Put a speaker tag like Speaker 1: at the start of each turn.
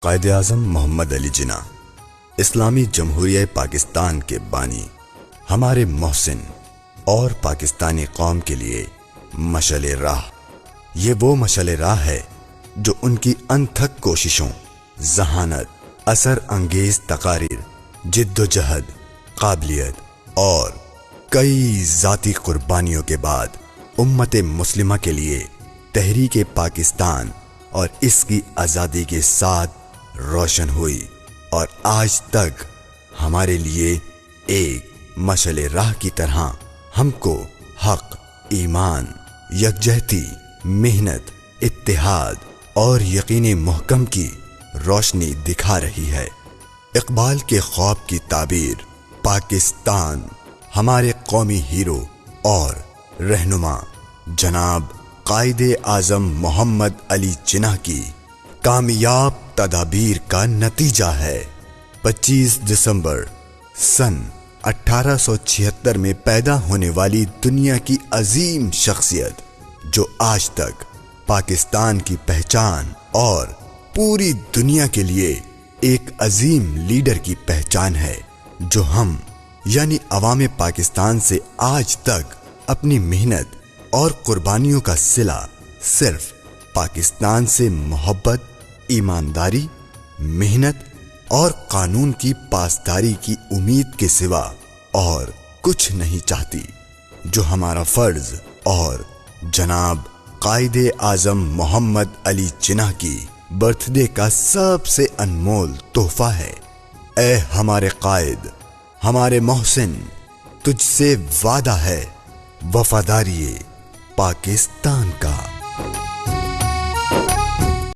Speaker 1: قائد اعظم محمد علی جناح اسلامی جمہوریہ پاکستان کے بانی، ہمارے محسن اور پاکستانی قوم کے لیے مشعل راہ۔ یہ وہ مشعل راہ ہے جو ان کی انتھک کوششوں، ذہانت، اثر انگیز تقاریر، جد و جہد، قابلیت اور کئی ذاتی قربانیوں کے بعد امت مسلمہ کے لیے تحریک پاکستان اور اس کی آزادی کے ساتھ روشن ہوئی، اور آج تک ہمارے لیے ایک مشعل راہ کی طرح ہم کو حق، ایمان، یکجہتی، محنت، اتحاد اور یقین محکم کی روشنی دکھا رہی ہے۔ اقبال کے خواب کی تعبیر پاکستان ہمارے قومی ہیرو اور رہنما جناب قائد اعظم محمد علی جناح کی کامیاب تدابیر کا نتیجہ ہے۔ 25 دسمبر سن 1876 میں پیدا ہونے والی دنیا کی عظیم شخصیت جو آج تک پاکستان کی پہچان اور پوری دنیا کے لیے ایک عظیم لیڈر کی پہچان ہے، جو ہم یعنی عوام پاکستان سے آج تک اپنی محنت اور قربانیوں کا صلہ صرف پاکستان سے محبت، ایمانداری، محنت اور قانون کی پاسداری کی امید کے سوا اور کچھ نہیں چاہتی، جو ہمارا فرض اور جناب قائد اعظم محمد علی جناح کی برتھ ڈے کا سب سے انمول تحفہ ہے۔ اے ہمارے قائد، ہمارے محسن، تجھ سے وعدہ ہے وفاداری پاکستان کا۔